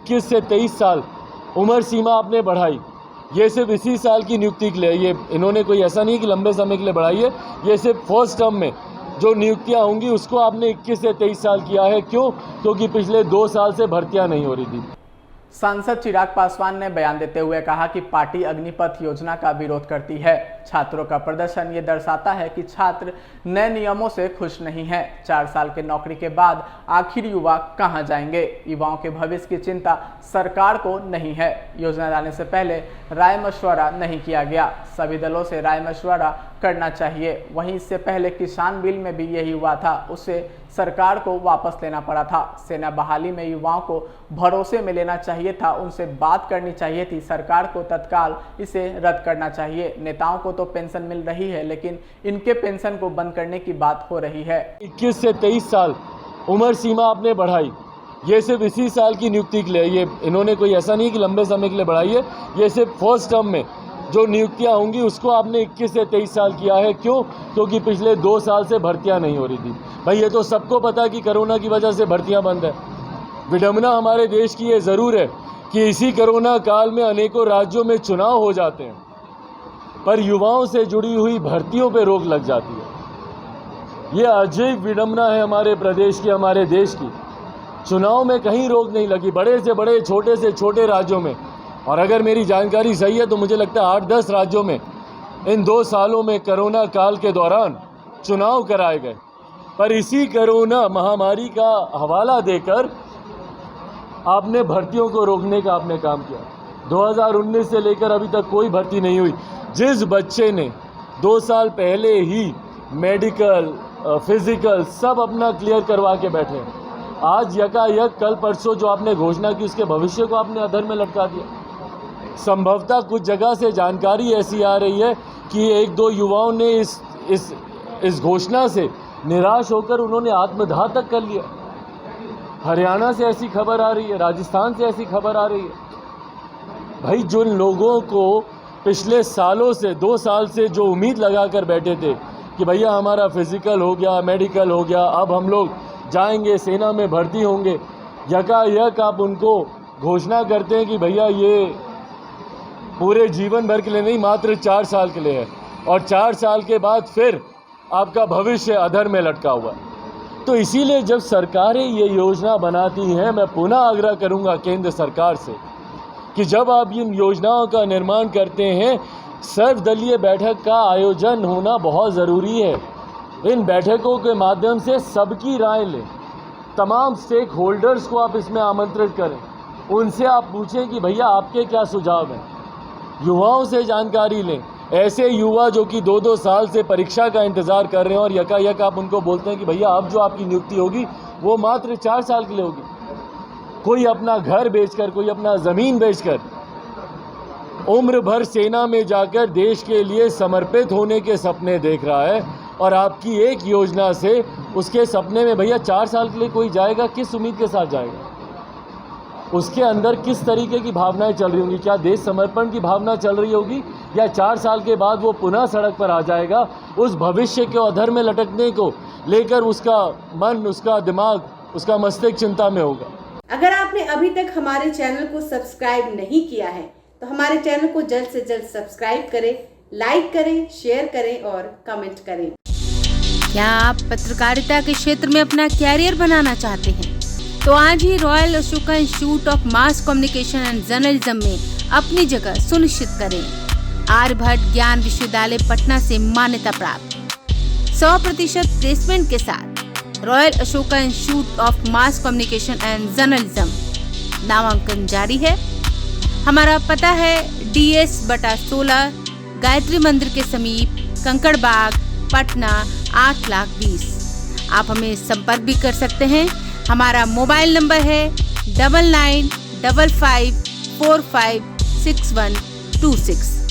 21 से 23 साल उम्र सीमा आपने बढ़ाई, ये सिर्फ इसी साल की नियुक्ति के लिए, ये इन्होंने कोई ऐसा नहीं कि लंबे समय के लिए बढ़ाई है, ये सिर्फ फर्स्ट टर्म में जो नियुक्तियां होंगी उसको आपने 21 से 23 साल किया है। क्यों? क्योंकि पिछले 2 साल से भर्तियां नहीं हो रही थी। सांसद चिराग पासवान ने बयान देते हुए कहा कि पार्टी अग्निपथ योजना का विरोध करती है। छात्रों का प्रदर्शन ये दर्शाता है कि छात्र नए नियमों से खुश नहीं हैं। 4 साल के नौकरी के बाद आखिर युवा कहां जाएंगे? युवाओं के भविष्य की चिंता सरकार को नहीं है। योजना लाने से पहले राय मशवरा नहीं किया गया। सभी दलों से राय मशवरा करना चाहिए। वहीं इससे पहले किसान बिल में भी यही हुआ था, उसे सरकार को वापस लेना पड़ा था। सेना बहाली में युवाओं को भरोसे में लेना चाहिए था, उनसे बात करनी चाहिए थी। सरकार को तत्काल इसे रद्द करना चाहिए। नेताओं को तो पेंशन मिल रही है, लेकिन इनके पेंशन को बंद करने की बात हो रही है। 21 से 23 साल उम्र सीमा आपने बढ़ाई, ये सिर्फ इसी साल की नियुक्ति के लिए, ये इन्होंने कोई ऐसा नहीं कि लंबे समय के लिए बढ़ाई है, ये सिर्फ फर्स्ट टर्म में जो नियुक्तियां होंगी उसको आपने 21 से 23 साल किया है। क्यों? क्योंकि पिछले 2 साल से भर्तियां नहीं हो रही थी। भाई ये तो सबको पता है कि कोरोना की वजह से भर्तियां बंद है। विडंबना हमारे देश की ये ज़रूर है कि इसी कोरोना काल में अनेकों राज्यों में चुनाव हो जाते हैं, पर युवाओं से जुड़ी हुई भर्तियों पर रोक लग जाती है। ये अजीब विडंबना है हमारे प्रदेश की, हमारे देश की। चुनाव में कहीं रोक नहीं लगी, बड़े से बड़े, छोटे से छोटे राज्यों में। और अगर मेरी जानकारी सही है तो मुझे लगता है 8-10 राज्यों में इन 2 सालों में कोरोना काल के दौरान चुनाव कराए गए। पर इसी कोरोना महामारी का हवाला देकर आपने भर्तियों को रोकने का आपने काम किया। 2019 से लेकर अभी तक कोई भर्ती नहीं हुई। जिस बच्चे ने 2 साल पहले ही मेडिकल, फिजिकल सब अपना क्लियर करवा के बैठे, आज यकायक कल परसों जो आपने घोषणा की उसके भविष्य को आपने अधर में लटका दिया। संभवतः कुछ जगह से जानकारी ऐसी आ रही है कि 1-2 युवाओं ने इस घोषणा से निराश होकर उन्होंने आत्मदाह तक कर लिया। हरियाणा से ऐसी खबर आ रही है, राजस्थान से ऐसी खबर आ रही है। भाई जिन लोगों को पिछले सालों से 2 साल से जो उम्मीद लगाकर बैठे थे कि भैया हमारा फिजिकल हो गया, मेडिकल हो गया, अब हम लोग जाएंगे, सेना में भर्ती होंगे, यकायक आप उनको घोषणा करते हैं कि भैया ये पूरे जीवन भर के लिए नहीं, मात्र 4 साल के लिए है, और 4 साल के बाद फिर आपका भविष्य अधर में लटका हुआ है। तो इसीलिए जब सरकारें ये योजना बनाती हैं, मैं पुनः आग्रह करूंगा केंद्र सरकार से कि जब आप इन योजनाओं का निर्माण करते हैं, सर्वदलीय बैठक का आयोजन होना बहुत ज़रूरी है। इन बैठकों के माध्यम से सबकी राय लें, तमाम स्टेक होल्डर्स को आप इसमें आमंत्रित करें, उनसे आप पूछें कि भैया आपके क्या सुझाव हैं। युवाओं से जानकारी लें, ऐसे युवा जो कि 2-2 साल से परीक्षा का इंतज़ार कर रहे हैं और यकायक आप उनको बोलते हैं कि भैया अब जो आपकी नियुक्ति होगी वो मात्र 4 साल के लिए होगी। कोई अपना घर बेचकर, कोई अपना ज़मीन बेचकर उम्र भर सेना में जाकर देश के लिए समर्पित होने के सपने देख रहा है, और आपकी एक योजना से उसके सपने में भैया 4 साल के लिए कोई जाएगा, किस उम्मीद के साथ जाएगा? उसके अंदर किस तरीके की भावनाएं चल रही होंगी? क्या देश समर्पण की भावना चल रही होगी, या 4 साल के बाद वो पुनः सड़क पर आ जाएगा? उस भविष्य के अधर में लटकने को लेकर उसका मन, उसका दिमाग, उसका मस्तिष्क चिंता में होगा। अगर आपने अभी तक हमारे चैनल को सब्सक्राइब नहीं किया है तो हमारे चैनल को जल्द से जल्द सब्सक्राइब करें, लाइक करें, शेयर करें और कमेंट करें। क्या आप पत्रकारिता के क्षेत्र में अपना कैरियर बनाना चाहते हैं? तो आज ही royal Ashoka institute of mass communication and journalism में अपनी जगह सुनिश्चित करें। आर्यभट्ट ज्ञान विश्वविद्यालय पटना से मान्यता प्राप्त 100% प्लेसमेंट के साथ royal Ashoka institute of mass communication and journalism नामांकन जारी है। हमारा पता है DS/16 गायत्री मंदिर के समीप, कंकड़ बाग, पटना 8,20,000। आप हमें संपर्क भी कर सकते हैं। हमारा मोबाइल नंबर है 9955456126।